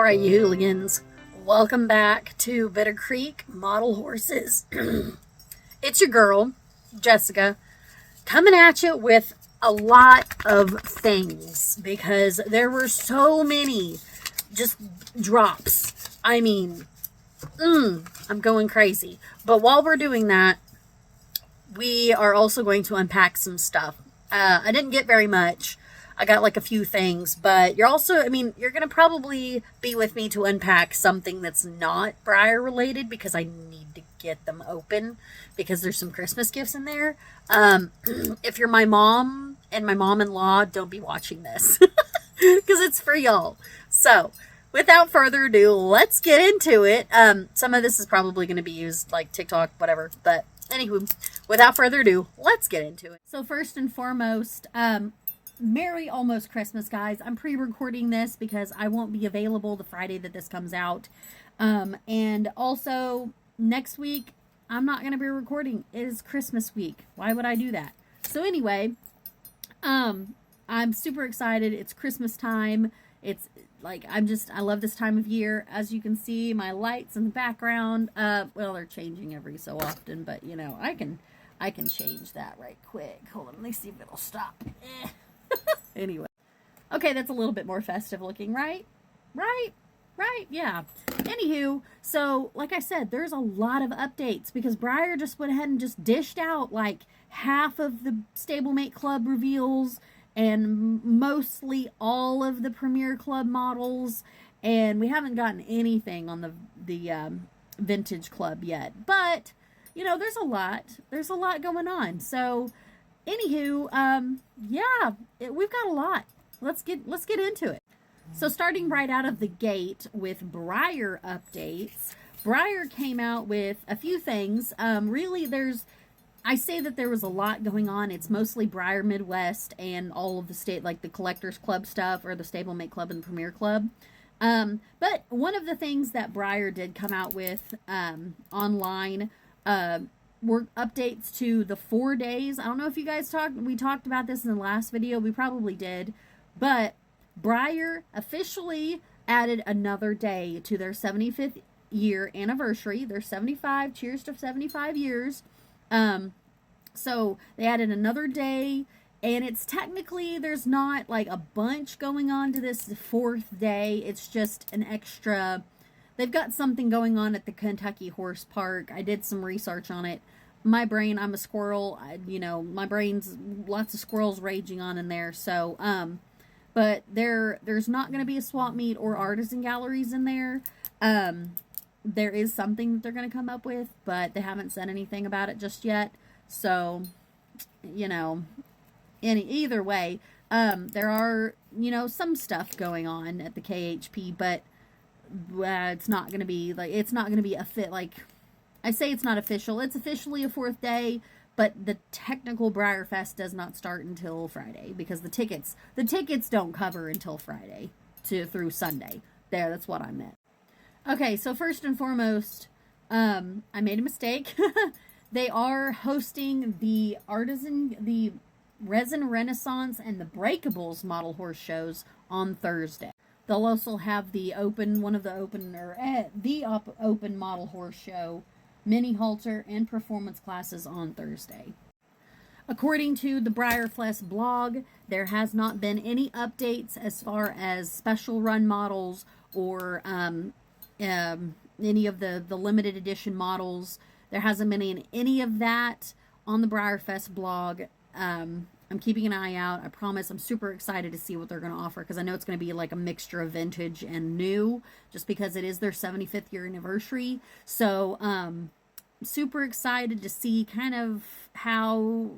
All right, you hooligans, welcome back to Bitter Creek Model Horses. It's your girl, Jessica, coming at you with a lot of things because there were so many just drops. I mean, I'm going crazy. But while we're doing that, we are also going to unpack some stuff. I didn't get very much. I got like a few things, but you're going to probably be with me to unpack something that's not Breyer related because I need to get them open because there's some Christmas gifts in there. If you're my mom and my mom-in-law, don't be watching this because it's for y'all. So without further ado, let's get into it. Some of this is probably going to be used like TikTok, whatever, but anywho, without further ado, let's get into it. So first and foremost, Merry almost Christmas, guys. I'm pre-recording this because I won't be available the Friday that this comes out. And also, next week, I'm not going to be recording. It is Christmas week. Why would I do that? So anyway, I'm super excited. It's Christmas time. It's like, I love this time of year. As you can see, my lights in the background, well, they're changing every so often, but you know, I can change that right quick. Hold on, let me see if it'll stop. Anyway. Okay, that's a little bit more festive looking, right? Right? Yeah. Anywho, so like I said, there's a lot of updates because Breyer just went ahead and just dished out like half of the Stablemate Club reveals and mostly all of the Premier Club models, and we haven't gotten anything on the Vintage Club yet. But, you know, there's a lot going on. So anywho, yeah, we've got a lot. Let's get into it. So starting right out of the gate with Breyer updates, Breyer came out with a few things. Really, I say that there was a lot going on. It's mostly Breyer Midwest and all of the state, like the Collectors Club stuff or the Stablemate Club and the Premier Club. But one of the things that Breyer did come out with online were updates to the 4 days. I don't know if you guys we talked about this in the last video. We probably did. But Breyer officially added another day to their 75th year anniversary. They're 75. Cheers to 75 years. So they added another day, and it's technically, there's not like a bunch going on to this fourth day. It's just an extra. They've got something going on at the Kentucky Horse Park. I did some research on it. My brain, I'm a squirrel. My brain's lots of squirrels raging on in there. So, but there's not going to be a swap meet or artisan galleries in there. There is something that they're going to come up with, but they haven't said anything about it just yet. So, either way, there are, some stuff going on at the KHP, but it's not going to be a fit. Like, I say it's not official. It's officially a fourth day, but the technical Breyer Fest does not start until Friday because the tickets don't cover until Friday through Sunday. That's what I meant. Okay, so first and foremost, I made a mistake. They are hosting the Resin Renaissance and the Breakables model horse shows on Thursday. They'll also have the open model horse show, mini halter, and performance classes on Thursday. According to the Breyer Fest blog, there has not been any updates as far as special run models or any of the limited edition models. There hasn't been any of that on the Breyer Fest blog. I'm keeping an eye out. I promise. I'm super excited to see what they're going to offer because I know it's going to be like a mixture of vintage and new just because it is their 75th year anniversary. So, super excited to see kind of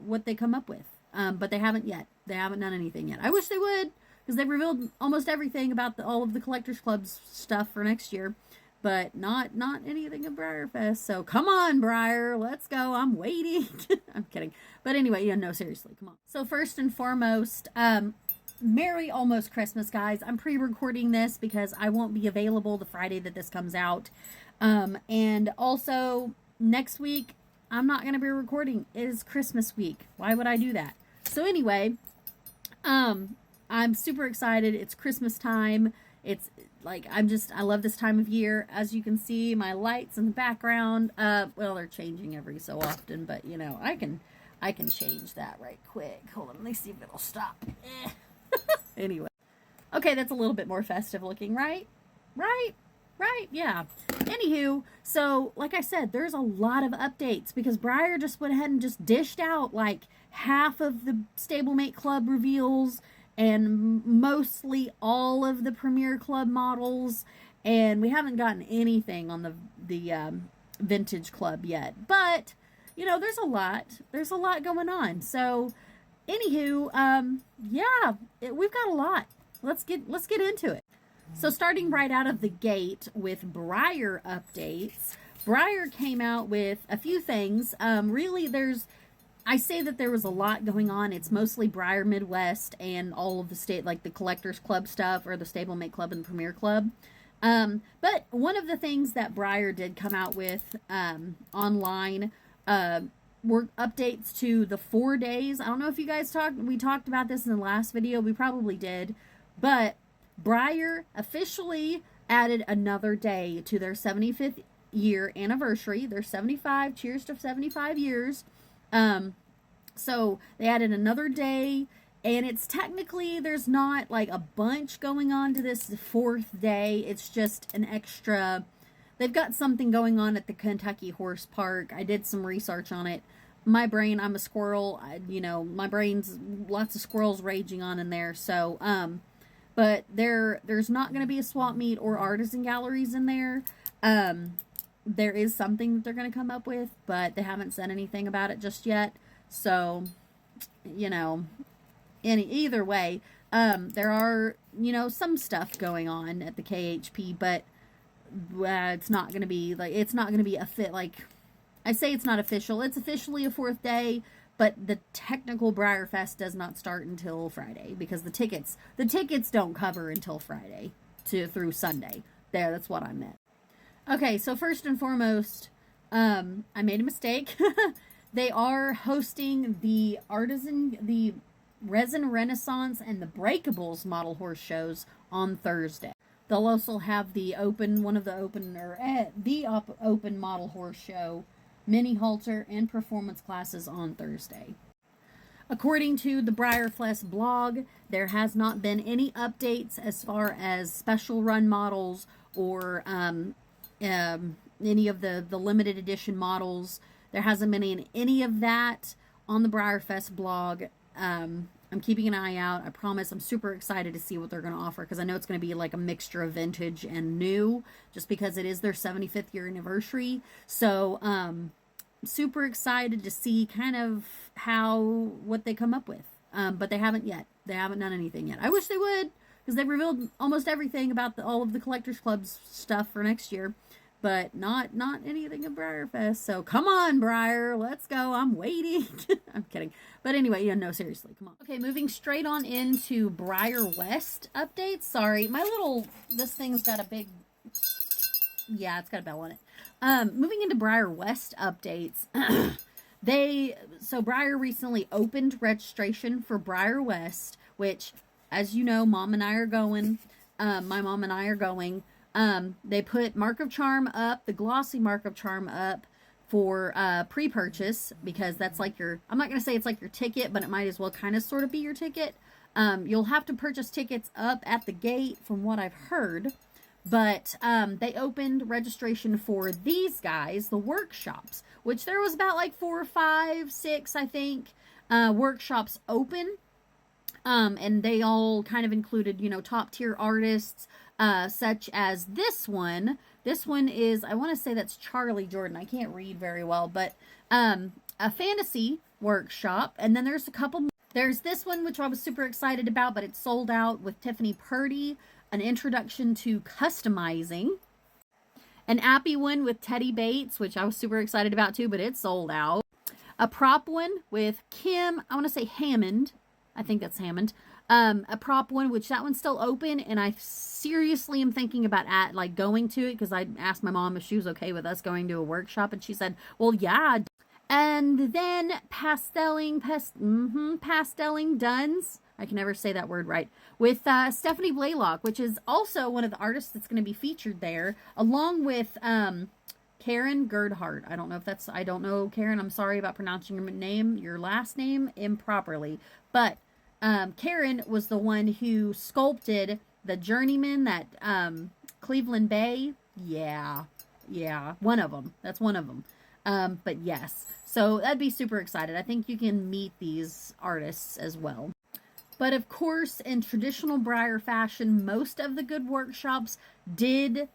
what they come up with. But they haven't yet. They haven't done anything yet. I wish they would because they've revealed almost everything about all of the Collectors Club's stuff for next year. But not anything at Breyer Fest. So come on, Breyer, let's go. I'm waiting. I'm kidding. But anyway, no, seriously, come on. So first and foremost, Merry almost Christmas, guys. I'm pre-recording this because I won't be available the Friday that this comes out. And also next week, I'm not going to be recording. It is Christmas week. Why would I do that? So anyway, I'm super excited. It's Christmas time. It's like, I love this time of year. As you can see, my lights in the background, well, they're changing every so often, but you know, I can change that right quick. Hold on, let me see if it'll stop. Anyway. Okay, that's a little bit more festive looking, right? Right, yeah. Anywho, so like I said, there's a lot of updates because Breyer just went ahead and just dished out like half of the Stablemate Club reveals and mostly all of the Premier Club models, and we haven't gotten anything on the Vintage Club yet. But you know, there's a lot going on. So, anywho, yeah, we've got a lot. Let's get into it. So starting right out of the gate with Breyer updates, Breyer came out with a few things. Really, I say that there was a lot going on. It's mostly Breyer Midwest and all of the state, like the Collectors Club stuff or the Stablemate Club and the Premier Club. But one of the things that Breyer did come out with online were updates to the 4 days. I don't know if you guys we talked about this in the last video. We probably did. But Breyer officially added another day to their 75th year anniversary. They're 75. Cheers to 75 years. So they added another day, and it's technically, there's not like a bunch going on to this 4th day. It's just an extra. They've got something going on at the Kentucky Horse Park. I did some research on it. My brain, I'm a squirrel. My brain's lots of squirrels raging on in there. So, but there's not going to be a swap meet or artisan galleries in there. There is something that they're going to come up with, but they haven't said anything about it just yet. So, either way, there are, some stuff going on at the KHP, but it's not going to be a fit. Like, I say it's not official. It's officially a 4th day, but the technical Breyer Fest does not start until Friday because the tickets don't cover until Friday through Sunday. That's what I meant. Okay, so first and foremost, I made a mistake. They are hosting the Resin Renaissance and the Breakables model horse shows on Thursday. They'll also have the open model horse show, mini halter, and performance classes on Thursday. According to the Breyer Fest blog, there has not been any updates as far as special run models or any of the limited edition models. There hasn't been any of that on the Breyer Fest blog. I'm keeping an eye out. I promise I'm super excited to see what they're going to offer because I know it's going to be like a mixture of vintage and new just because it is their 75th year anniversary. So, super excited to see kind of what they come up with. But they haven't yet. They haven't done anything yet. I wish they would because they've revealed almost everything about all of the Collectors Club's stuff for next year. But not anything at Breyer Fest. So come on, Breyer, let's go. I'm waiting. I'm kidding. But anyway, no, seriously, come on. Okay, moving straight on into Breyer West updates. Sorry, this thing's got a big, yeah, it's got a bell on it. Moving into Breyer West updates. Breyer recently opened registration for Breyer West, which, as you know, Mom and I are going. My mom and I are going. They put Mark of Charm up, the glossy Mark of Charm up for pre-purchase because that's like I'm not going to say it's like your ticket, but it might as well kind of sort of be your ticket. You'll have to purchase tickets up at the gate from what I've heard, but they opened registration for these guys, the workshops, which there was about like 4 or 5, 6, I think, workshops open. And they all kind of included, top tier artists, such as this one. This one is, I want to say that's Charlie Jordan. I can't read very well, but a fantasy workshop. And then there's a couple more. There's this one, which I was super excited about, but it's sold out, with Tiffany Purdy, an introduction to customizing. An appy one with Teddy Bates, which I was super excited about too, but it's sold out. A prop one with Kim, I want to say Hammond. I think that's Hammond. A prop one, which that one's still open, and I seriously am thinking about going to it because I asked my mom if she was okay with us going to a workshop, and she said, well, yeah. And then pasteling Duns, I can never say that word right. With Stephanie Blaylock, which is also one of the artists that's going to be featured there, along with Karen Gerdhardt. I don't know, Karen. I'm sorry about pronouncing your last name improperly. But Karen was the one who sculpted the Journeyman, that Cleveland Bay. Yeah, one of them. That's one of them. But yes, so that'd be super excited. I think you can meet these artists as well. But of course, in traditional Breyer fashion, most of the good workshops did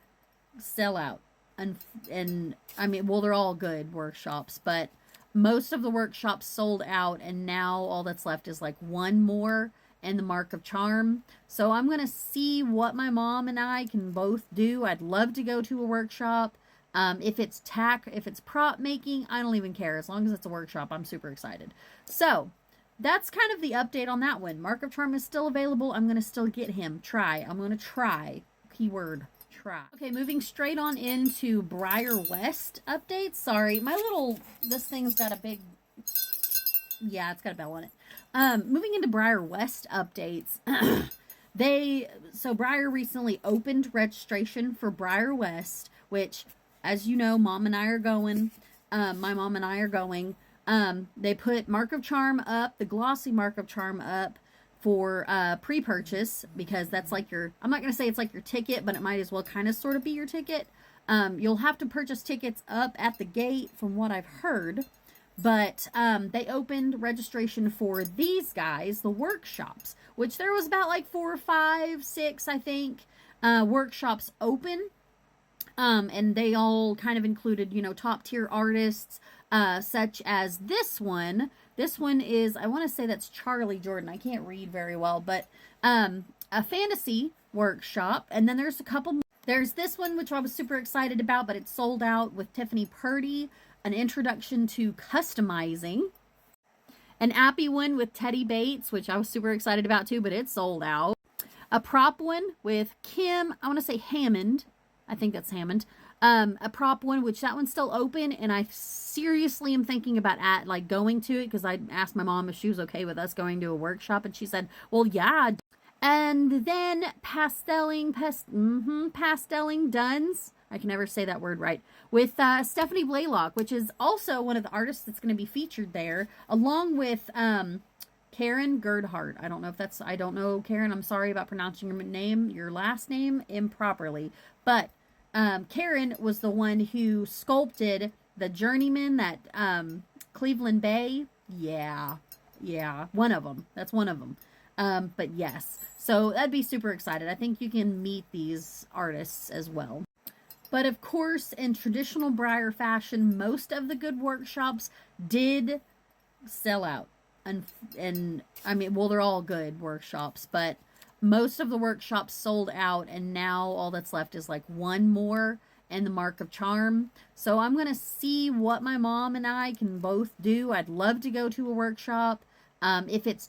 sell out. And I mean, well, they're all good workshops, but most of the workshops sold out, and now all that's left is like one more, and the Mark of Charm. So I'm going to see what my mom and I can both do. I'd love to go to a workshop. If it's if it's prop making, I don't even care. As long as it's a workshop, I'm super excited. So that's kind of the update on that one. Mark of Charm is still available. I'm going to still get him. I'm going to try. Keyword. Try. Okay, moving straight on into Breyer West updates. Sorry, this thing's got a big, yeah, it's got a bell on it. Moving into Breyer West updates. So Breyer recently opened registration for Breyer West, which, as you know, Mom and I are going. My mom and I are going. They put Mark of Charm up, the glossy Mark of Charm up, for pre-purchase, because that's like I'm not going to say it's like your ticket, but it might as well kind of sort of be your ticket. You'll have to purchase tickets up at the gate from what I've heard, but they opened registration for these guys, the workshops, which there was about like 4 or 5, 6, I think, workshops open. And they all kind of included, top tier artists, such as this one. This one is, I want to say that's Charlie Jordan. I can't read very well, but a fantasy workshop. And then there's a couple. There's this one, which I was super excited about, but it's sold out, with Tiffany Purdy, an introduction to customizing. An appy one with Teddy Bates, which I was super excited about too, but it's sold out. A prop one with Kim, I want to say Hammond. I think that's Hammond. A prop one, which that one's still open, and I seriously am thinking about going to it, because I asked my mom if she was okay with us going to a workshop, and she said, well, yeah. And then pastelling duns. I can never say that word right. With Stephanie Blaylock, which is also one of the artists that's going to be featured there, along with Karen Gerdhardt. I don't know, Karen. I'm sorry about pronouncing your last name improperly. But Karen was the one who sculpted the Journeyman, that Cleveland Bay. Yeah, one of them. That's one of them. But yes, so that'd be super excited. I think you can meet these artists as well. But of course, in traditional Breyer fashion, most of the good workshops did sell out. And I mean, well, they're all good workshops, but most of the workshops sold out, and now all that's left is like one more, and the Mark of Charm. So I'm going to see what my mom and I can both do. I'd love to go to a workshop. If it's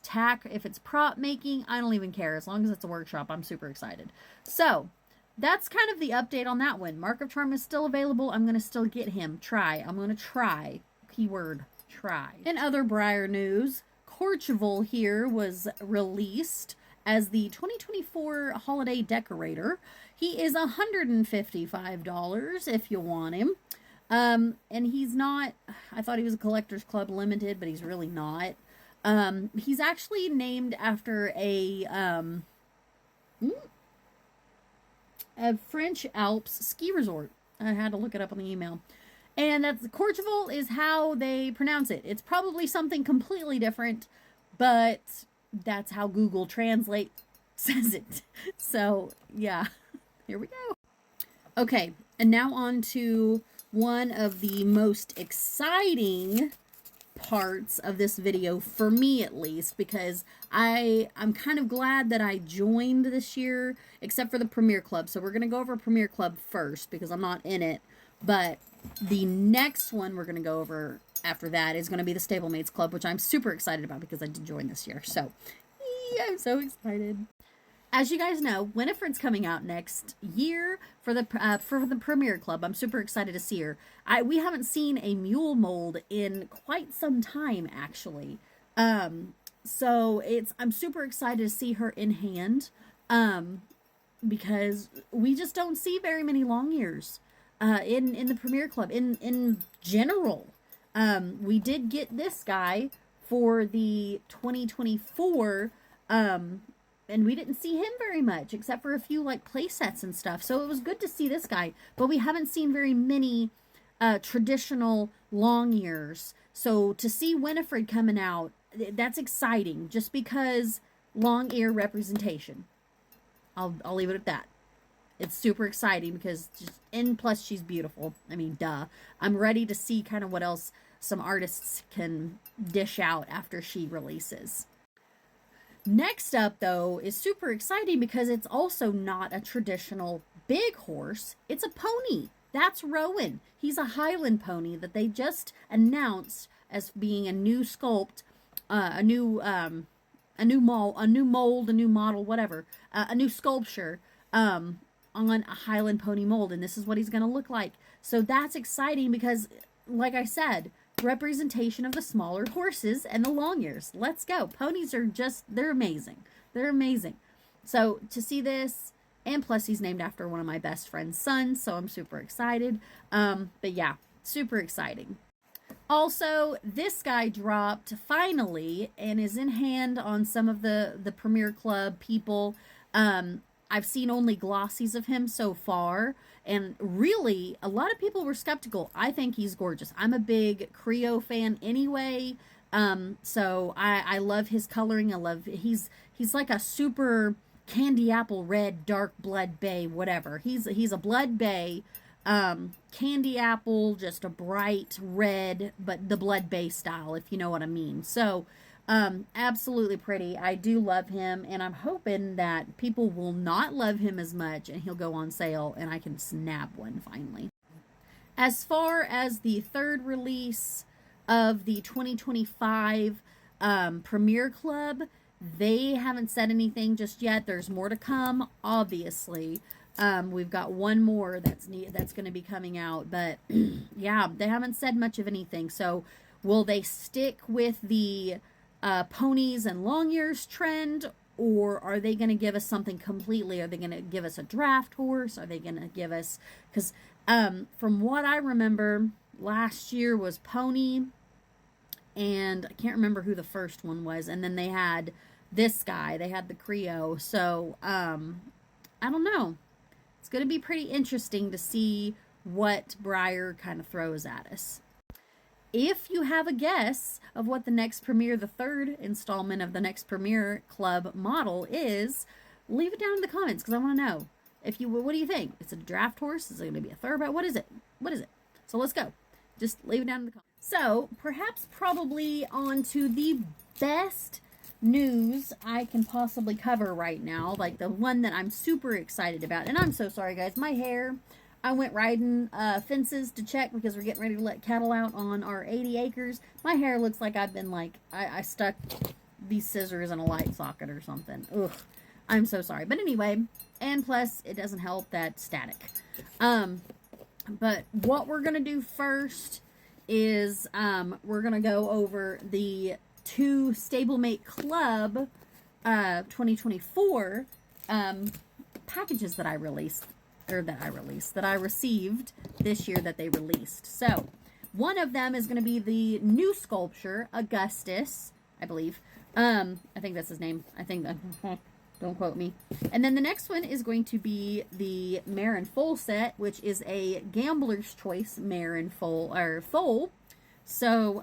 prop making, I don't even care. As long as it's a workshop, I'm super excited. So that's kind of the update on that one. Mark of Charm is still available. I'm going to still get him. I'm going to try. Keyword, try. In other Breyer news, Courchevel here was released as the 2024 holiday decorator. He is $155 if you want him. And he's not, I thought he was a Collectors Club Limited, but he's really not. He's actually named after a French Alps ski resort. I had to look it up on the email. And that's Courchevel is how they pronounce it. It's probably something completely different, but that's how Google Translate says it. So, yeah, here we go. Okay, and now on to one of the most exciting parts of this video, for me at least, because I'm kind of glad that I joined this year, except for the Premier Club. So we're going to go over Premier Club first, because I'm not in it. But the next one we're going to go over after that is going to be the Stablemates Club, which I'm super excited about because I did join this year. So, I'm so excited. As you guys know, Winifred's coming out next year for the Premier Club. I'm super excited to see her. We haven't seen a mule mold in quite some time, actually. So I'm super excited to see her in hand, um, because we just don't see very many long ears in the Premier Club in general. We did get this guy for the 2024, and we didn't see him very much except for a few like play sets and stuff. So it was good to see this guy, but we haven't seen very many traditional long ears. So to see Winifred coming out, that's exciting just because long ear representation. I'll leave it at that. It's super exciting because and plus she's beautiful. I mean, duh. I'm ready to see kind of what else some artists can dish out after she releases. Next up, though, is super exciting because it's also not a traditional big horse. It's a pony. That's Rowan. He's a Highland pony that they just announced as being a new sculpt, a new mold, a new model, whatever, a new sculpture on a Highland pony mold, and this is what he's going to look like. So that's exciting because, like I said, representation of the smaller horses and the long ears. Let's go. Ponies are they're amazing. They're amazing. So to see this, and plus he's named after one of my best friend's sons, so I'm super excited. But yeah, super exciting. Also, this guy dropped finally and is in hand on some of the Premier Club people. I've seen only glossies of him so far, and really, a lot of people were skeptical. I think he's gorgeous. I'm a big Creo fan anyway, so I love his coloring. He's like a super candy apple red, dark blood bay, whatever. He's a blood bay, candy apple, just a bright red, but the blood bay style, if you know what I mean. So, absolutely pretty. I do love him, and I'm hoping that people will not love him as much and he'll go on sale and I can snap one finally. As far as the third release of the 2025 Premier Club, they haven't said anything just yet. There's more to come, obviously. We've got one more that's going to be coming out, but yeah, they haven't said much of anything. So, will they stick with the ponies and long ears trend, or are they going to give us something completely? Are they going to give us a draft horse? Are they going to give us, because from what I remember, last year was pony, and I can't remember who the first one was, and then they had this guy, they had the Creo. So I don't know, it's going to be pretty interesting to see what Breyer kind of throws at us. If you have a guess of what the next Premier, the third installment of the next Premier Club model is, leave it down in the comments because I want to know. What do you think? It's a draft horse? Is it going to be a thoroughbred? What is it? What is it? So let's go. Just leave it down in the comments. So perhaps probably on to the best news I can possibly cover right now, like the one that I'm super excited about. And I'm so sorry, guys. My hair. I went riding fences to check because we're getting ready to let cattle out on our 80 acres. My hair looks like I've been I stuck these scissors in a light socket or something. Ugh, I'm so sorry. But anyway, and plus it doesn't help that static. But what we're going to do first is we're going to go over the 2 Stablemate Club 2024 packages that I received this year that they released. So, one of them is going to be the new sculpture, Augustus, I believe. I think that's his name. I think that, don't quote me. And then the next one is going to be the Mare and Foal set, which is a Gambler's Choice Mare and Foal. So,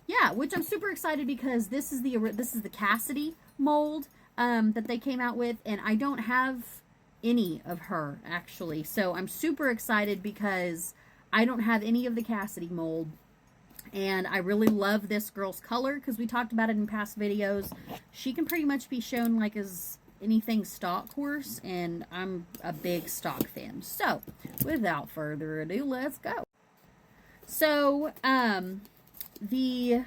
yeah, which I'm super excited because this is the Cassidy mold that they came out with, and I don't have any of her actually, so I'm super excited because I don't have any of the Cassidy mold, and I really love this girl's color because we talked about it in past videos. She can pretty much be shown like as anything stock horse, and I'm a big stock fan. So without further ado, let's go. So the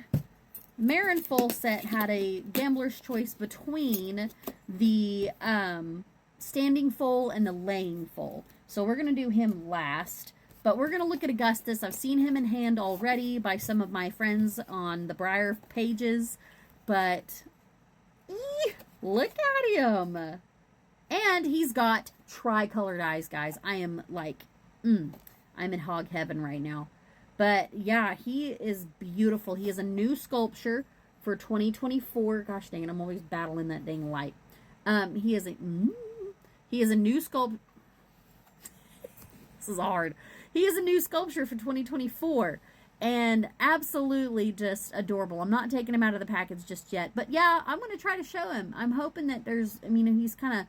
Mare and Foal set had a Gambler's Choice between the standing foal and the laying foal. So we're going to do him last, but we're going to look at Augustus. I've seen him in hand already by some of my friends on the Breyer pages, But look at him. And he's got tri-colored eyes, guys. I am like, I'm in hog heaven right now. But yeah, he is beautiful. He is a new sculpture for 2024. Gosh dang it, I'm always battling that dang light. He is a new sculpture. This is hard. He is a new sculpture for 2024. And absolutely just adorable. I'm not taking him out of the package just yet. But yeah, I'm going to try to show him. I'm hoping that he's kind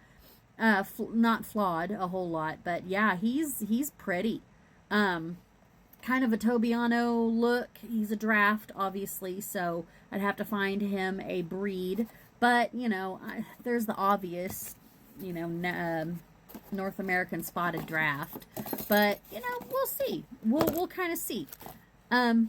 of not flawed a whole lot. But yeah, he's pretty. Kind of a Tobiano look. He's a draft, obviously. So I'd have to find him a breed. But, there's the obvious, North American spotted draft. But, we'll see. We'll kind of see. I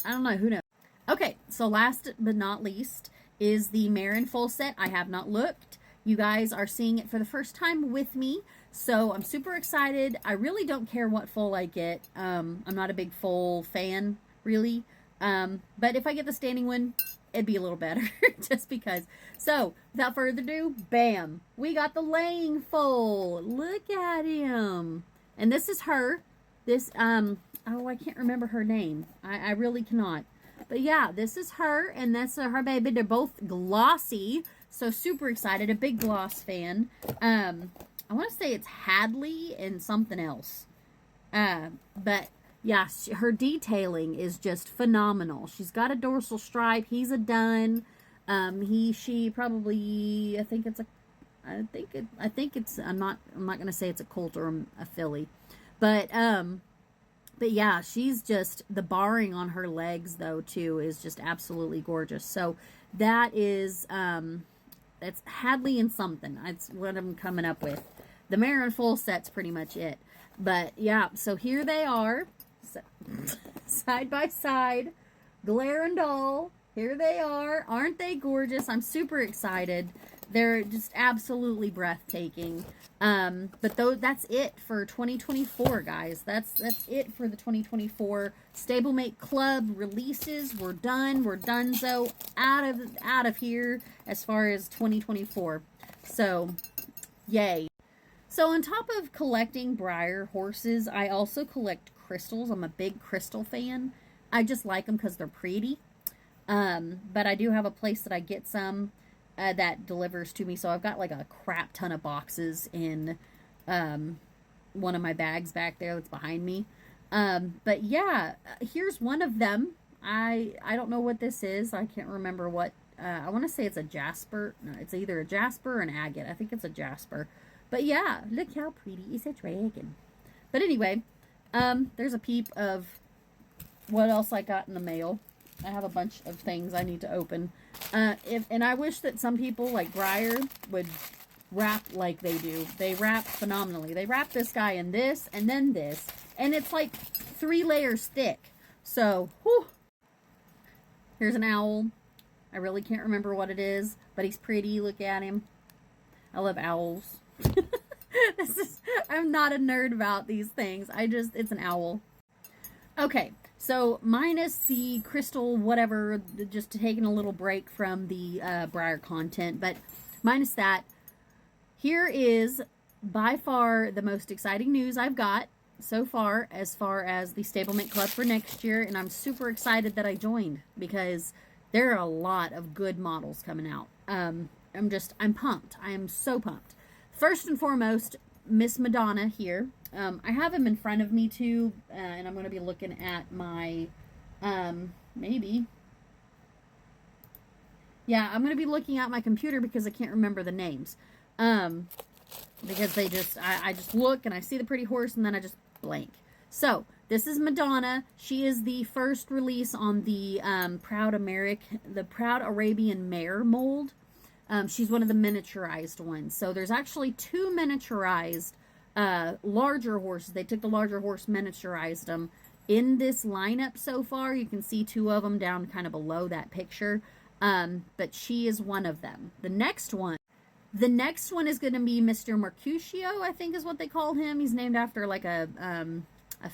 don't know. Who knows? Okay, so last but not least is the Marin full set. I have not looked. You guys are seeing it for the first time with me, so I'm super excited. I really don't care what foal I get. I'm not a big foal fan, really. But if I get the standing one, it'd be a little better, just because. So, without further ado, bam! We got the laying foal. Look at him. And this is her. This, I can't remember her name. I really cannot. But yeah, this is her, and that's her baby. They're both glossy, so super excited. A big gloss fan. I want to say it's Hadley and something else. But yeah, her detailing is just phenomenal. She's got a dorsal stripe. He's a dun. She probably, I think it's, I'm not going to say it's a colt or a filly. But yeah, she's just, the barring on her legs, though, too, is just absolutely gorgeous. So that is, that's Hadley and something. That's what I'm coming up with. The Marin full set's pretty much it. But yeah, so here they are, side by side, glare and all. Here they are. Aren't they gorgeous? I'm super excited. They're just absolutely breathtaking. But that's it for 2024, guys. That's it for the 2024 Stablemate Club releases. We're done. We're donezo. Out of here as far as 2024. So, yay. So on top of collecting Breyer horses, I also collect crystals. I'm a big crystal fan. I just like them because they're pretty. But I do have a place that I get some that delivers to me. So I've got like a crap ton of boxes in one of my bags back there that's behind me. But yeah, here's one of them. I don't know what this is. I can't remember what. I want to say it's a jasper. No, it's either a jasper or an agate. I think it's a jasper. But yeah, look how pretty. It's a dragon. But anyway, there's a peep of what else I got in the mail. I have a bunch of things I need to open. And I wish that some people like Breyer would wrap like they do. They wrap phenomenally. They wrap this guy in this and then this. And it's like 3 layers thick. So, whew. Here's an owl. I really can't remember what it is, but he's pretty. Look at him. I love owls. I'm not a nerd about these things. It's an owl. Okay. So, minus the crystal whatever, just taking a little break from the Breyer content, but minus that, here is by far the most exciting news I've got so far as the Stablemate Club for next year, and I'm super excited that I joined because there are a lot of good models coming out. I'm pumped. I am so pumped. First and foremost, Miss Madonna here. I have him in front of me too, and I'm going to be looking at my, maybe. Yeah, I'm going to be looking at my computer because I can't remember the names. Because I just look and I see the pretty horse and then I just blank. So, this is Madonna. She is the first release on the Proud Arabian Mare mold. She's one of the miniaturized ones. So, there's actually 2 miniaturized larger horses. They took the larger horse, miniaturized them in this lineup so far. You can see 2 of them down kind of below that picture. But she is one of them. The next one is going to be Mr. Mercutio, I think is what they call him. He's named after like a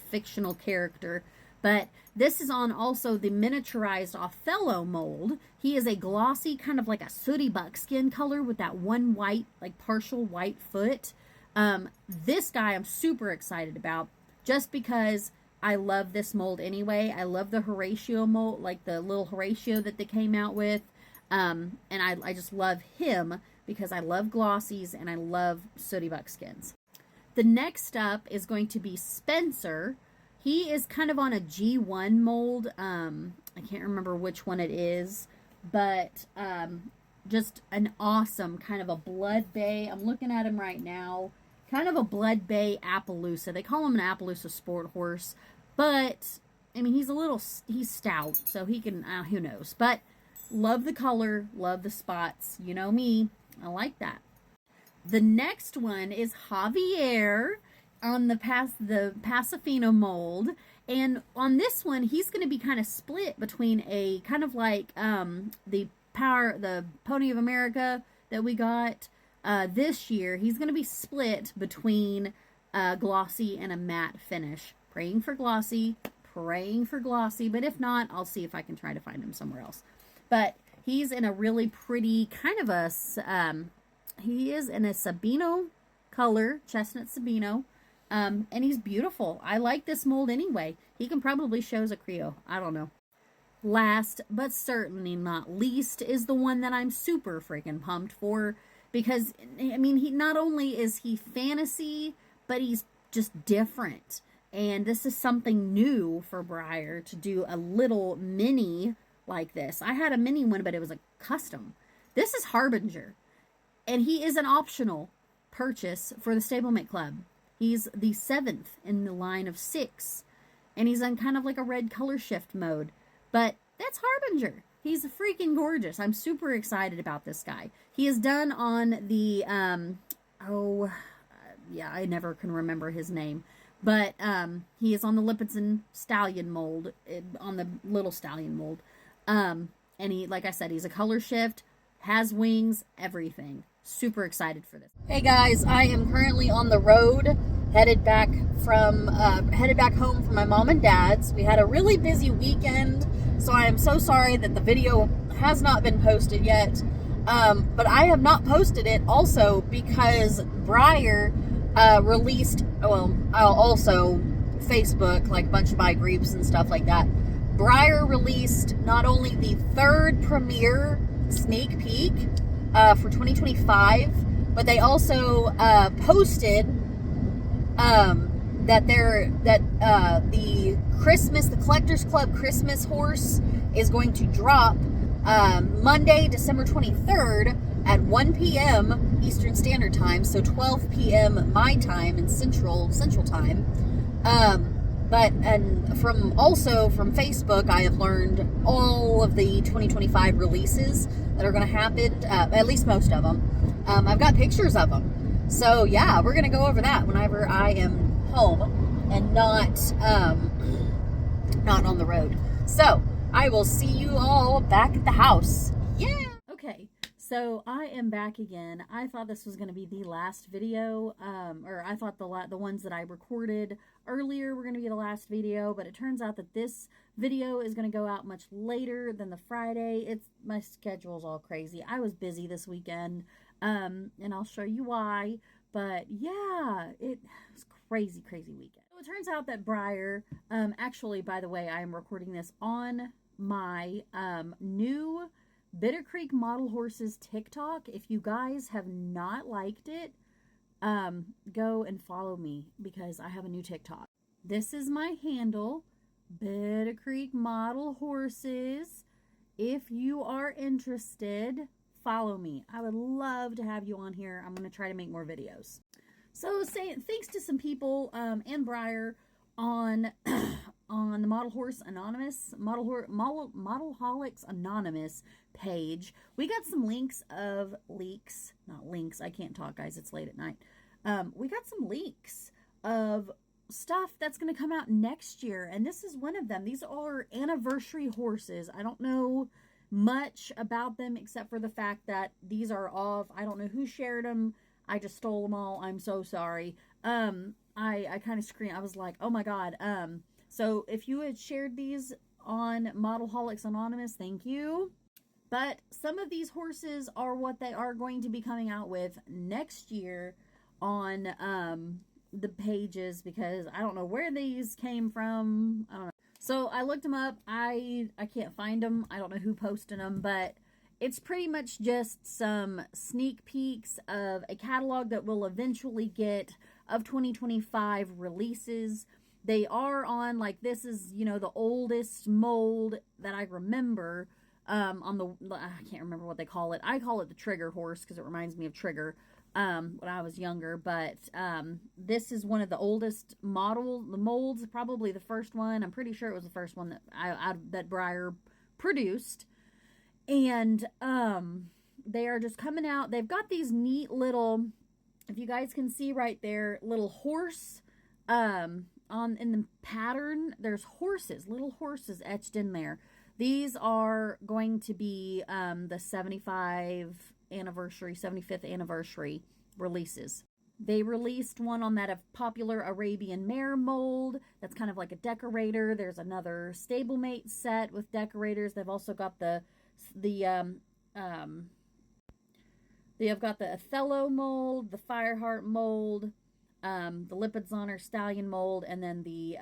fictional character. But this is on also the miniaturized Othello mold. He is a glossy, kind of like a sooty buckskin color with that one white, like partial white foot. This guy I'm super excited about just because I love this mold anyway. I love the Horatio mold, like the little Horatio that they came out with. And I just love him because I love glossies and I love sooty buckskins. The next up is going to be Spencer. He is kind of on a G1 mold. I can't remember which one it is, but just an awesome kind of a blood bay. I'm looking at him right now. Kind of a blood bay Appaloosa. They call him an Appaloosa sport horse, but I mean he's stout, so he can who knows. But love the color, love the spots. You know me, I like that. The next one is Javier on the Pasofino mold, and on this one he's going to be kind of split between a kind of like the Pony of America that we got this year. He's going to be split between glossy and a matte finish. Praying for glossy, but if not, I'll see if I can try to find him somewhere else. But he's in a really pretty kind of a he is in a Sabino color, chestnut Sabino. And he's beautiful. I like this mold anyway. He can probably show as a Creole. I don't know. Last, but certainly not least, is the one that I'm super freaking pumped for. Because, I mean, he not only is he fantasy, but he's just different. And this is something new for Breyer to do a little mini like this. I had a mini one, but it was a custom. This is Harbinger. And he is an optional purchase for the Stablemate Club. He's the 7th in the line of 6. And he's on kind of like a red color shift mode. But that's Harbinger. He's freaking gorgeous. I'm super excited about this guy. He is done on the, I never can remember his name. But he is on the Lipinson Stallion mold, on the little Stallion mold. And he, like I said, he's a color shift, has wings, everything. Super excited for this. Hey guys, I am currently on the road, headed back home from my mom and dad's. We had a really busy weekend, so I am so sorry that the video has not been posted yet. But I have not posted it also because Breyer released, also Facebook, like a bunch of my groups and stuff like that. Breyer released not only the 3rd premiere sneak peek for 2025, but they also posted that the Collectors Club Christmas horse is going to drop Monday, December 23rd at 1 p.m. Eastern Standard Time, so 12 p.m. my time and Central Time. And from Facebook, I have learned all of the 2025 releases that are going to happen, at least most of them. I've got pictures of them. So yeah, we're going to go over that whenever I am home and not on the road. So I will see you all back at the house. Yeah. Okay. So I am back again. I thought this was going to be the last video, or I thought the ones that I recorded earlier were going to be the last video, but it turns out that this video is going to go out much later than the Friday. My schedule's all crazy. I was busy this weekend, and I'll show you why. But yeah, it was crazy weekend. So it turns out that Breyer, actually, by the way, I am recording this on my new Bitter Creek Model Horses TikTok. If you guys have not liked it, go and follow me because I have a new TikTok. This is my handle, Bitter Creek Model Horses. If you are interested, follow me. I would love to have you on here. I'm going to try to make more videos. So thanks to some people and Breyer on on the Model Holics Anonymous page. We got some I can't talk, guys. It's late at night. We got some leaks of stuff that's going to come out next year, and this is one of them. These are anniversary horses. I don't know much about them except for the fact that these are off. I don't know who shared them. I just stole them all. I'm so sorry. I kind of screamed. I was like, oh my God. So if you had shared these on Modelholics Anonymous, thank you. But some of these horses are what they are going to be coming out with next year on the pages, because I don't know where these came from. I don't know. So I looked them up. I can't find them. I don't know who posted them, but it's pretty much just some sneak peeks of a catalog that will eventually get of 2025 releases. They are on, like, this is, you know, the oldest mold that I remember. On the, I can't remember what they call it. I call it the Trigger horse because it reminds me of Trigger when I was younger. But this is one of the oldest the molds, probably the first one. I'm pretty sure it was the first one that that Breyer produced. And they are just coming out. They've got these neat little, if you guys can see right there, little horse in the pattern. There's horses, little horses etched in there. These are going to be the 75th anniversary releases. They released one on that of popular Arabian mare mold. That's kind of like a decorator. There's another stablemate set with decorators. They've also got they have got the Othello mold, the Fireheart mold, the Lipizzan stallion mold, and then the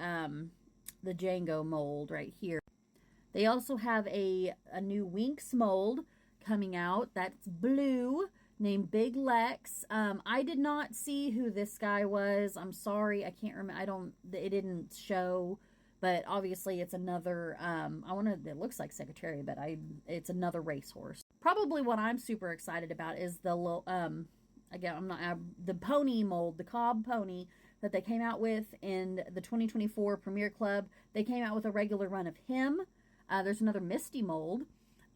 Django mold right here. They also have a new Winx mold coming out that's blue, named Big Lex. I did not see who this guy was. I'm sorry, I can't remember. It didn't show, but obviously it's another. It looks like Secretary, but it's another racehorse. Probably what I'm super excited about is the the pony mold, the Cobb pony that they came out with in the 2024 Premier Club. They came out with a regular run of him. There's another Misty mold.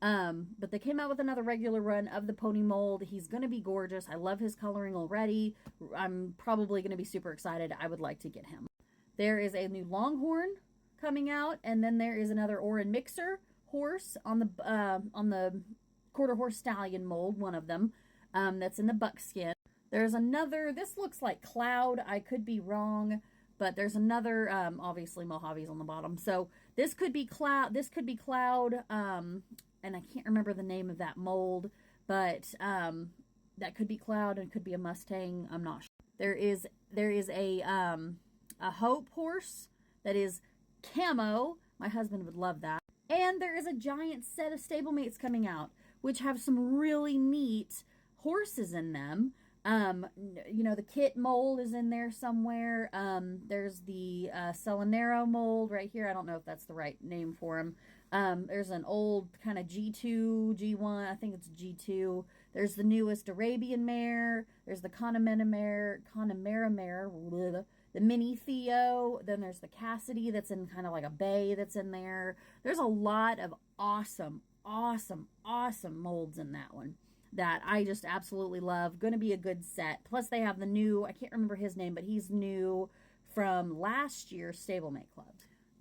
But they came out with another regular run of the pony mold. He's going to be gorgeous. I love his coloring already. I'm probably going to be super excited. I would like to get him. There is a new Longhorn coming out, and then there is another Orin Mixer horse on the quarter horse stallion mold, one of them, that's in the buckskin. There's another, this looks like Cloud. I could be wrong. But there's another, obviously Mojave's on the bottom. So this could be Cloud, and I can't remember the name of that mold, but that could be Cloud and could be a Mustang. I'm not sure. There is a Hope horse that is camo. My husband would love that. And there is a giant set of stablemates coming out, which have some really neat horses in them. The Kit mold is in there somewhere. There's the Selenero mold right here. I don't know if that's the right name for him. There's an old kind of G2, G1, I think it's G2. There's the newest Arabian mare. There's the Connemara mare, the Mini Theo. Then there's the Cassidy that's in kind of like a bay that's in there. There's a lot of awesome molds in that one that I just absolutely love. Going to be a good set. Plus they have the new, I can't remember his name, but he's new from last year's Stablemate Club.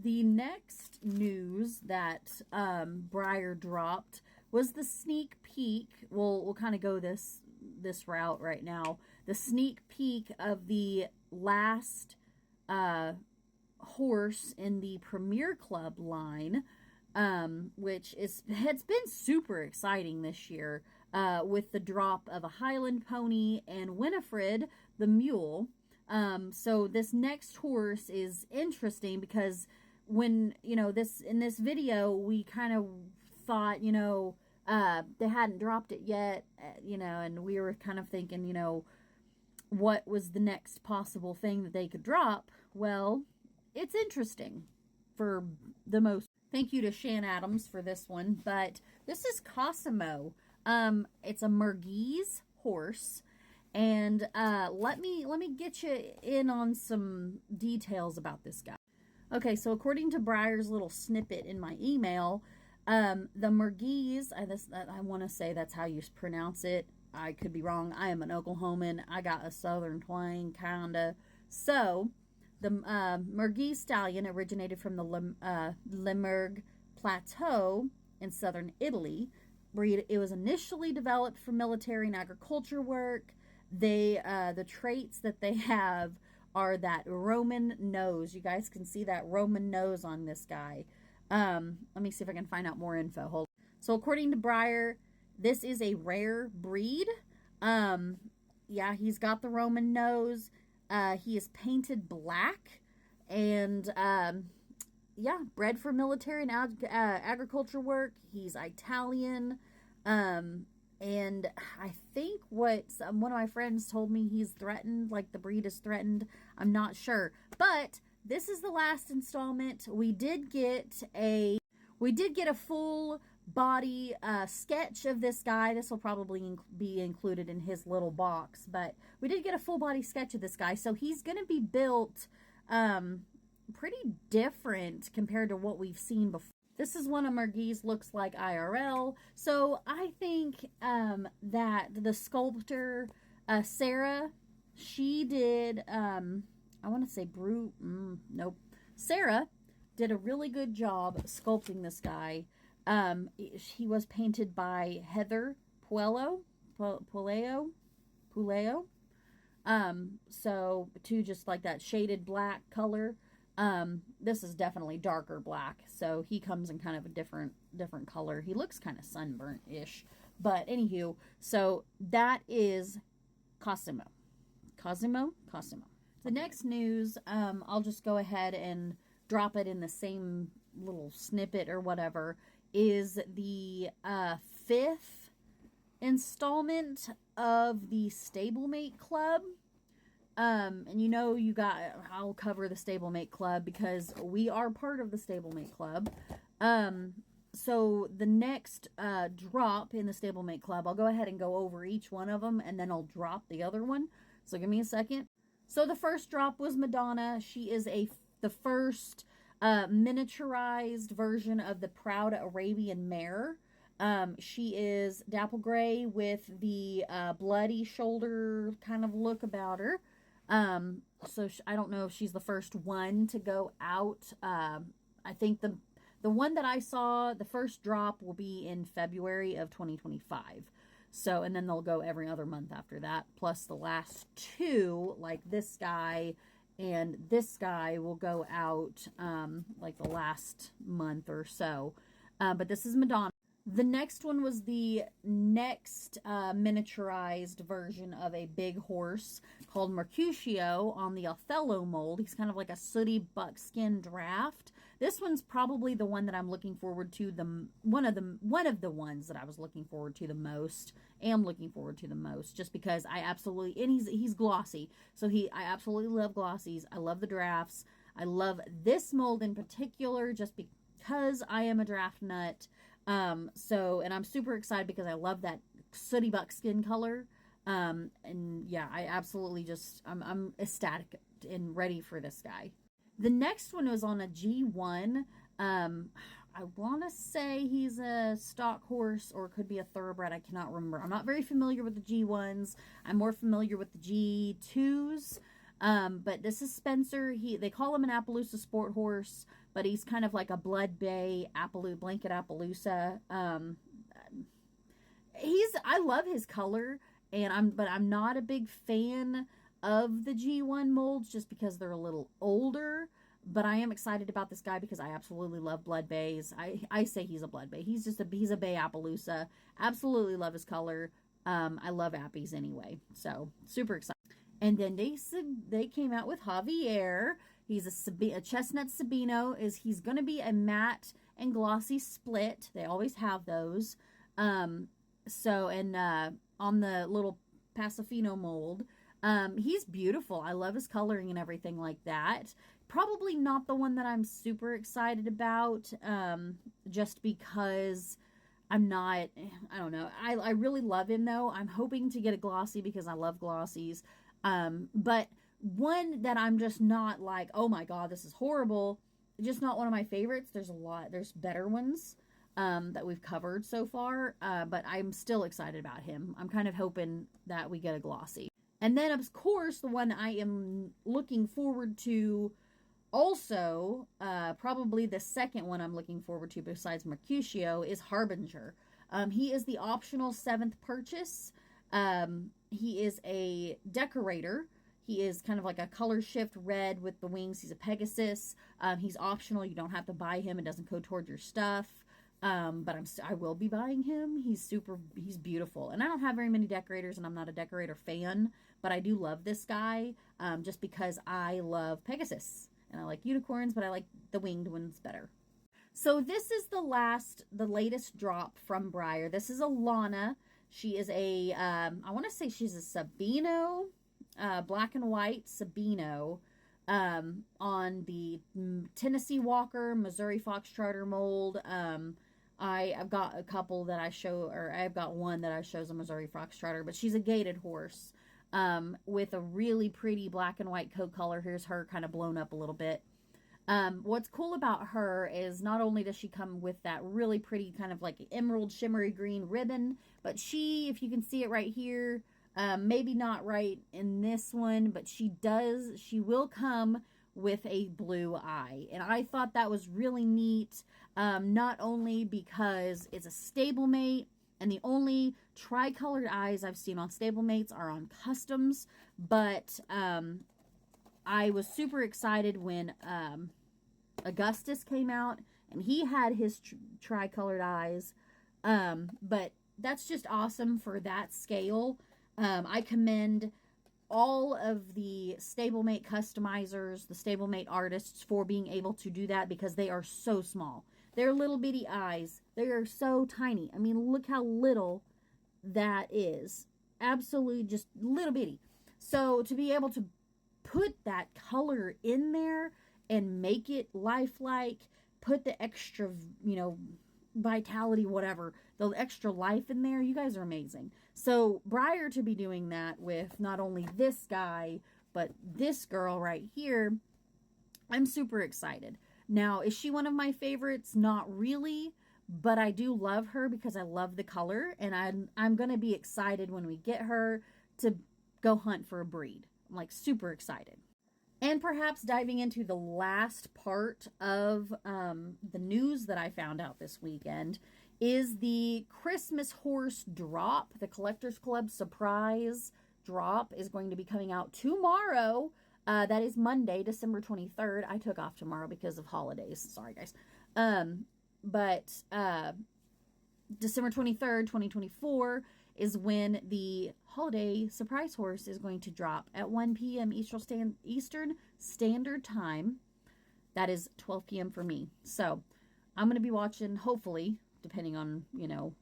The next news that Breyer dropped was the sneak peek. We'll kind of go this route right now. The sneak peek of the last horse in the Premier Club line, which has been super exciting this year, with the drop of a Highland pony and Winifred the mule. So this next horse is interesting because when, in this video, we kind of thought, they hadn't dropped it yet, and we were kind of thinking, what was the next possible thing that they could drop? Well, it's interesting for the most. Thank you to Shan Adams for this one, but this is Cosimo. It's a Merguez horse, and let me get you in on some details about this guy. Okay, so according to Breyer's little snippet in my email, the Merguez, I want to say that's how you pronounce it. I could be wrong. I am an Oklahoman. I got a southern twang, kinda. So, the Merguez stallion originated from the Limurg Plateau in southern Italy. It was initially developed for military and agriculture work. The traits that they have are that Roman nose. You guys can see that Roman nose on this guy. Let me see if I can find out more info. Hold. So according to Breyer, this is a rare breed. Yeah, he's got the Roman nose. He is painted black, and yeah, bred for military and agriculture work. He's Italian. And I think what one of my friends told me, he's threatened, like the breed is threatened. I'm not sure. But this is the last installment. We did get a full body sketch of this guy. This will probably be included in his little box, but we did get a full body sketch of this guy. So he's going to be built pretty different compared to what we've seen before. This is one of Margie's looks like IRL. So I think that the sculptor, Sarah, she did, I want to say nope. Sarah did a really good job sculpting this guy. He was painted by Heather Puello. So to just like that shaded black color. This is definitely darker black, so he comes in kind of a different color. He looks kind of sunburnt-ish, but anywho, so that is Cosimo. The next news, I'll just go ahead and drop it in the same little snippet or whatever, is the 5th installment of the Stablemate Club. And you know, I'll cover the Stablemate Club because we are part of the Stablemate Club. So the next drop in the Stablemate Club, I'll go ahead and go over each one of them, and then I'll drop the other one. So give me a second. So the first drop was Madonna. She is the first miniaturized version of the Proud Arabian Mare. She is dapple gray with the bloody shoulder kind of look about her. So I don't know if she's the first one to go out. I think the one that I saw, the first drop will be in February of 2025. So, and then they'll go every other month after that. Plus the last two, like this guy and this guy, will go out, like the last month or so. But this is Madonna. The next one was the next miniaturized version of a big horse called Mercutio on the Othello mold. He's kind of like a sooty buckskin draft. This one's probably the one that I'm looking forward to one of the ones that I was looking forward to the most. Just because I absolutely, and he's glossy. So I absolutely love glossies. I love the drafts. I love this mold in particular just because I am a draft nut. And I'm super excited because I love that sooty buckskin color. And yeah, I absolutely I'm ecstatic and ready for this guy. The next one was on a G1. I want to say he's a stock horse or it could be a thoroughbred. I cannot remember. I'm not very familiar with the G1s. I'm more familiar with the G2s. But this is Spencer. They call him an Appaloosa sport horse, but he's kind of like a Blood Bay blanket Appaloosa. I love his color, but I'm not a big fan of the G1 molds just because they're a little older. But I am excited about this guy because I absolutely love Blood Bays. I say he's a Blood Bay. He's a Bay Appaloosa. Absolutely love his color. I love Appies anyway, so super excited. And then they came out with Javier. He's a chestnut Sabino. He's going to be a matte and glossy split. They always have those. On the little Pasofino mold, he's beautiful. I love his coloring and everything like that. Probably not the one that I'm super excited about, just because I don't know. I really love him though. I'm hoping to get a glossy because I love glossies. But one that I'm just not like, oh my God, this is horrible. Just not one of my favorites. There's better ones, that we've covered so far. But I'm still excited about him. I'm kind of hoping that we get a glossy. And then of course, the one I am looking forward to also, probably the second one I'm looking forward to besides Mercutio is Harbinger. He is the optional 7th purchase. He is a decorator. He is kind of like a color shift red with the wings. He's a Pegasus. He's optional. You don't have to buy him. It doesn't go toward your stuff. But I will be buying him. He's beautiful. And I don't have very many decorators, and I'm not a decorator fan, but I do love this guy, just because I love Pegasus. And I like unicorns, but I like the winged ones better. So this is the latest drop from Breyer. This is a Lana. She is I want to say she's a Sabino, black and white Sabino, on the Tennessee Walker, Missouri Foxtrotter mold. I've got a couple that I've got one that I show as a Missouri Foxtrotter, but she's a gaited horse, with a really pretty black and white coat color. Here's her kind of blown up a little bit. What's cool about her is not only does she come with that really pretty kind of like emerald shimmery green ribbon, but if you can see it right here, maybe not right in this one, but she will come with a blue eye. And I thought that was really neat, not only because it's a stablemate, and the only tricolored eyes I've seen on stablemates are on customs, but I was super excited when Augustus came out and he had his tricolored eyes. But that's just awesome for that scale. I commend all of the stablemate customizers, the stablemate artists, for being able to do that, because they are so small. They're little bitty eyes. They are so tiny. I mean, look how little that is. Absolutely just little bitty. So to be able to put that color in there and make it lifelike, put the extra, vitality, whatever, the extra life in there, you guys are amazing. So Breyer to be doing that with not only this guy, but this girl right here, I'm super excited. Now, is she one of my favorites? Not really, but I do love her because I love the color, and I'm going to be excited when we get her to go hunt for a breed. I'm like super excited. And perhaps diving into the last part of the news that I found out this weekend is the Christmas horse drop. The Collectors Club surprise drop is going to be coming out tomorrow. That is Monday, December 23rd. I took off tomorrow because of holidays. Sorry, guys. But December 23rd, 2024 is when the holiday surprise horse is going to drop at 1 p.m. Eastern Standard Time. That is 12 p.m. for me. So I'm going to be watching, hopefully, depending on,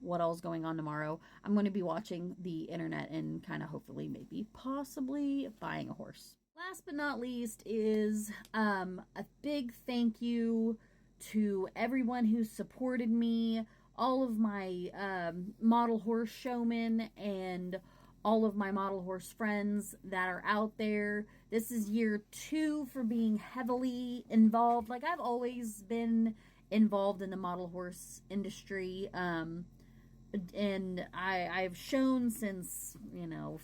what all's going on tomorrow, I'm going to be watching the internet and kind of hopefully maybe possibly buying a horse. Last but not least is a big thank you to everyone who supported me, all of my model horse showmen and all of my model horse friends that are out there. This is year 2 for being heavily involved. Like, I've always been involved in the model horse industry, and I've shown since,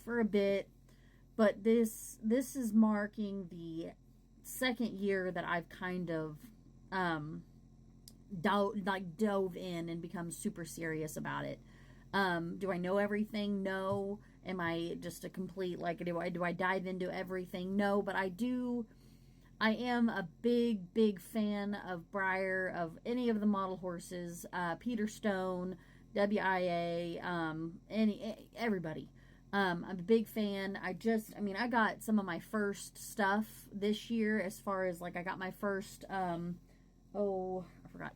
for a bit, but this is marking the second year that I've kind of dove in and become super serious about it. Do I know everything? No. Am I just a complete, do I dive into everything? No, but I am a big fan of Breyer, of any of the model horses, Peter Stone, WIA, everybody. I'm a big fan. I got some of my first stuff this year, as far as I got my first, I forgot.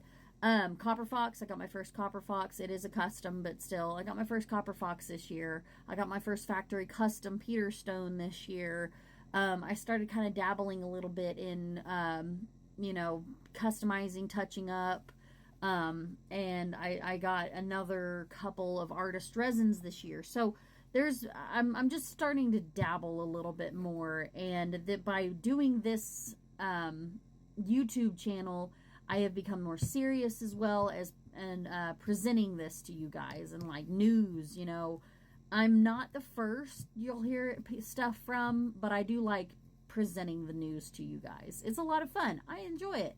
Copper Fox. I got my first Copper Fox. It is a custom, but still, I got my first Copper Fox this year. I got my first factory custom Peter Stone this year. I started kind of dabbling a little bit in, customizing, touching up. And I got another couple of artist resins this year. So I'm just starting to dabble a little bit more. And that by doing this, YouTube channel, I have become more serious as well as presenting this to you guys and news. I'm not the first you'll hear stuff from, but I do like presenting the news to you guys. It's a lot of fun. I enjoy it.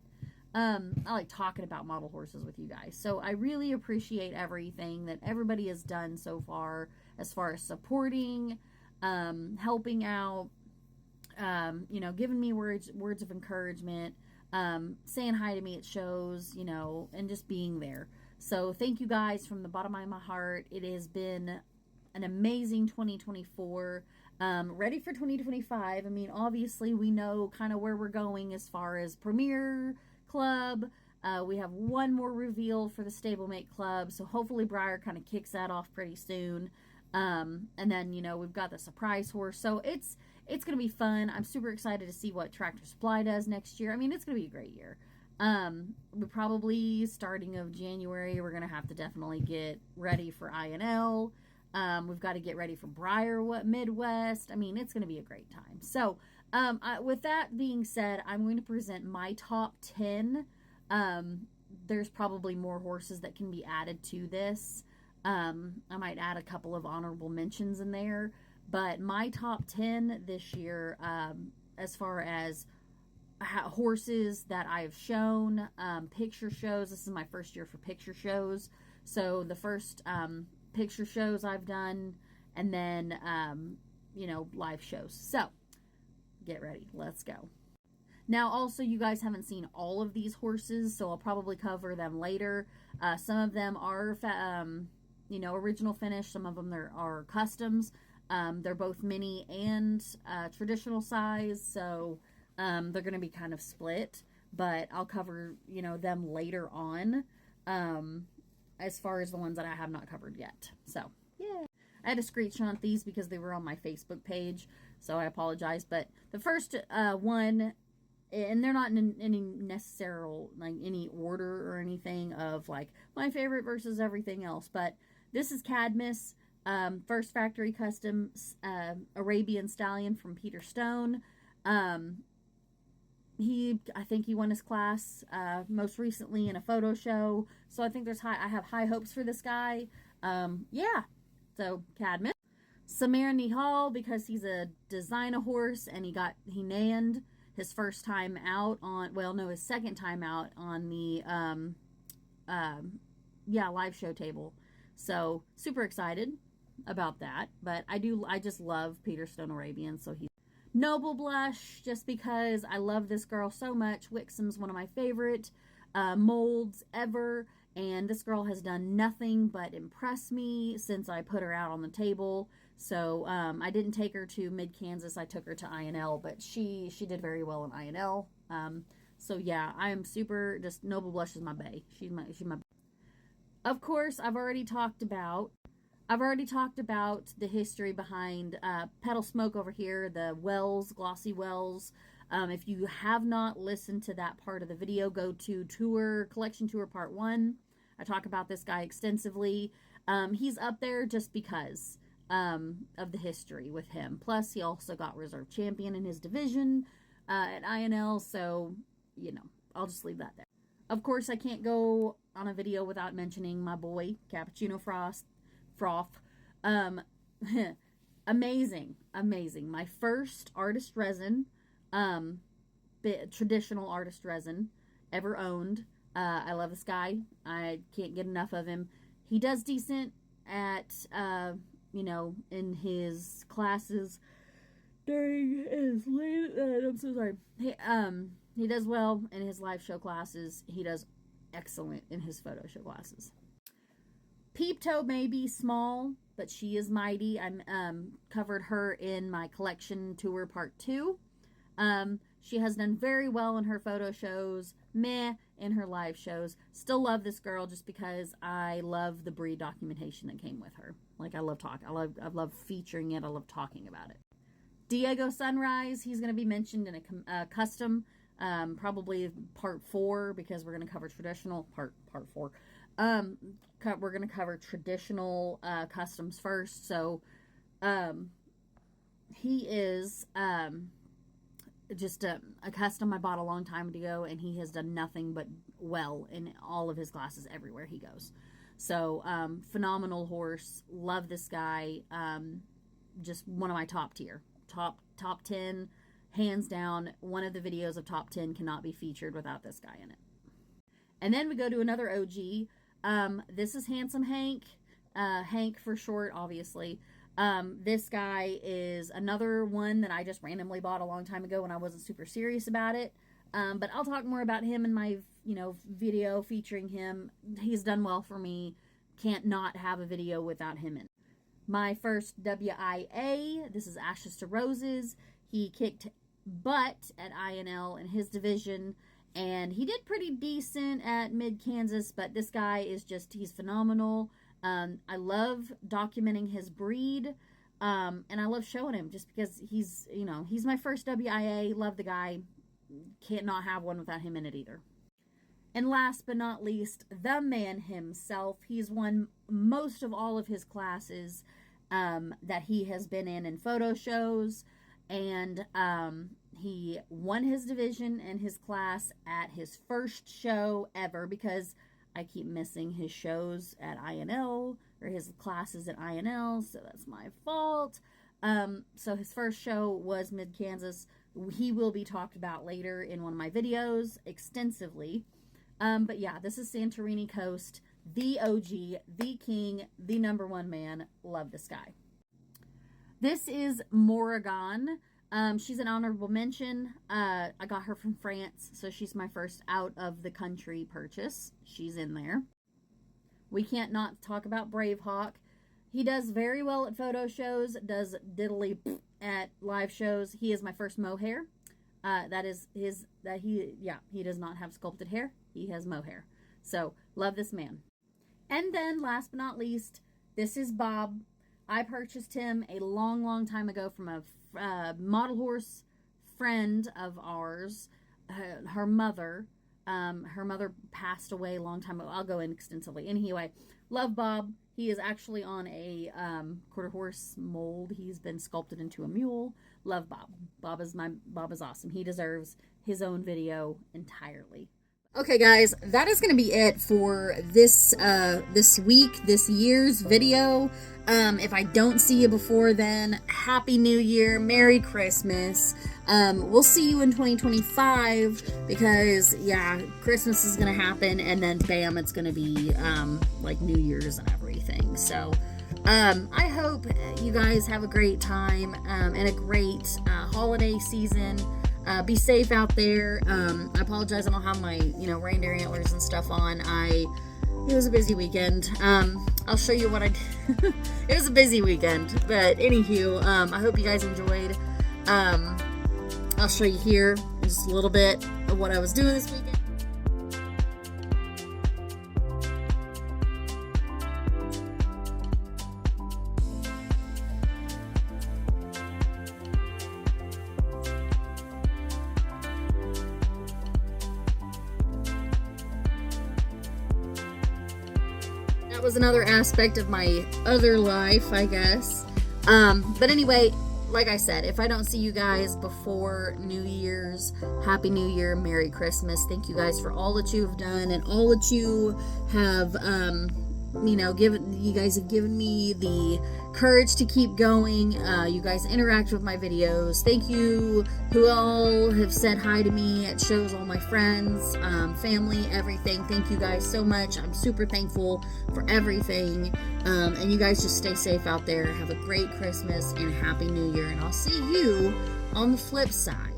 I like talking about model horses with you guys. So I really appreciate everything that everybody has done so far as supporting, helping out, giving me words of encouragement, saying hi to me at shows, and just being there. So thank you guys from the bottom of my heart. It has been an amazing 2024. Ready for 2025. I mean, obviously we know kind of where we're going as far as Premier Club. We have one more reveal for the Stablemate Club, so hopefully Breyer kind of kicks that off pretty soon. And then, we've got the surprise horse. So it's going to be fun. I'm super excited to see what Tractor Supply does next year. I mean, it's going to be a great year. We're probably starting of January, we're going to have to definitely get ready for INL. We've got to get ready for Breyer Midwest. I mean, it's going to be a great time. So, with that being said, I'm going to present my top 10. There's probably more horses that can be added to this. I might add a couple of honorable mentions in there, but my top 10 this year, as far as horses that I've shown, picture shows. This is my first year for picture shows. So the first, picture shows I've done, and then, live shows. So get ready. Let's go. Now, also, you guys haven't seen all of these horses, so I'll probably cover them later. Some of them are, original finish. Some of them are customs. They're both mini and traditional size, so they're going to be kind of split. But I'll cover, them later on, as far as the ones that I have not covered yet. So, yeah. I had to screenshot these because they were on my Facebook page, so I apologize. But the first one, and they're not in any necessary, any order or anything of, my favorite versus everything else. But this is Cadmus, first factory custom Arabian Stallion from Peter Stone. I think he won his class most recently in a photo show. So I think I have high hopes for this guy. Yeah. So Cadmus. Samir Nihal, because he's a designer horse and he named his first time out his second time out on the live show table. So super excited about that. But I just love Peter Stone Arabian, so he's Noble Blush, just because I love this girl so much. Wixom's one of my favorite molds ever, and this girl has done nothing but impress me since I put her out on the table. So I didn't take her to Mid-Kansas. I took her to INL, but she did very well in INL. So yeah, I am super, just Noble Blush is my bae. She's my Of course, I've already talked about the history behind Pedal Smoke over here, the Wells, Glossy Wells. If you have not listened to that part of the video, go to Collection Tour Part 1. I talk about this guy extensively. He's up there just because of the history with him. Plus, he also got reserve champion in his division at INL, so, I'll just leave that there. Of course, I can't go on a video without mentioning my boy, Cappuccino Froth. Amazing. My first artist resin, traditional artist resin ever owned. I love this guy. I can't get enough of him. He does decent at, in his classes during his I'm so sorry. He does well in his live show classes. He does excellent in his photo show classes. Peep Toe may be small, but she is mighty. I covered her in my Collection Tour Part 2. She has done very well in her photo shows, meh in her live shows. Still love this girl just because I love the breed documentation that came with her. I love featuring it. I love talking about it. Diego Sunrise, he's going to be mentioned in a custom, probably Part 4, because we're going to cover traditional, Part 4. We're going to cover traditional customs first. So he is just a custom I bought a long time ago, and he has done nothing but well in all of his classes everywhere he goes. So phenomenal horse. Love this guy. Just one of my top tier. Top 10, hands down. One of the videos of top 10 cannot be featured without this guy in it. And then we go to another OG. This is Handsome Hank. Hank for short, obviously. This guy is another one that I just randomly bought a long time ago when I wasn't super serious about it. But I'll talk more about him in my, video featuring him. He's done well for me. Can't not have a video without him in. My first WIA, this is Ashes to Roses. He kicked butt at INL in his division, and he did pretty decent at Mid-Kansas, but this guy is he's phenomenal. I love documenting his breed, and I love showing him just because he's my first WIA. Love the guy. Can't not have one without him in it either. And last but not least, the man himself. He's won most of all of his classes that he has been in photo shows. And he won his division and his class at his first show ever, because I keep missing his shows at INL, or his classes at INL, so that's my fault. So his first show was Mid-Kansas. He will be talked about later in one of my videos extensively. But yeah, this is Santorini Coast, the OG, the king, the #1 man. Love this guy. This is Morrigan. She's an honorable mention. I got her from France, so she's my first out of the country purchase. She's in there. We can't not talk about Bravehawk. He does very well at photo shows, does diddly at live shows. He is my first mohair. He does not have sculpted hair. He has mohair. So, love this man. And then, last but not least, this is Bob. I purchased him a long, long time ago from a model horse friend of ours. Her mother passed away a long time ago. I'll go in extensively. Anyway, love Bob. He is actually on a quarter horse mold. He's been sculpted into a mule. Love Bob. Bob is awesome. He deserves his own video entirely. Okay, guys, that is going to be it for this year's video. If I don't see you before then, Happy New Year, Merry Christmas. We'll see you in 2025, because Christmas is gonna happen, and then bam, it's gonna be like New Year's and everything. So I hope you guys have a great time and a great holiday season. Be safe out there. I apologize, I don't have my reindeer antlers and stuff on. It was a busy weekend. I'll show you what I did. It was a busy weekend, but anywho, I hope you guys enjoyed. I'll show you here just a little bit of what I was doing this weekend. That was another aspect of my other life, I guess. But anyway, like I said, if I don't see you guys before New Year's, Happy New Year, Merry Christmas. Thank you guys for all that you've done and all that you have, you guys have given me the courage to keep going. You guys interact with my videos. Thank you who all have said hi to me at shows, all my friends, family, everything. Thank you guys so much. I'm super thankful for everything. And you guys just stay safe out there. Have a great Christmas and Happy New Year. And I'll see you on the flip side.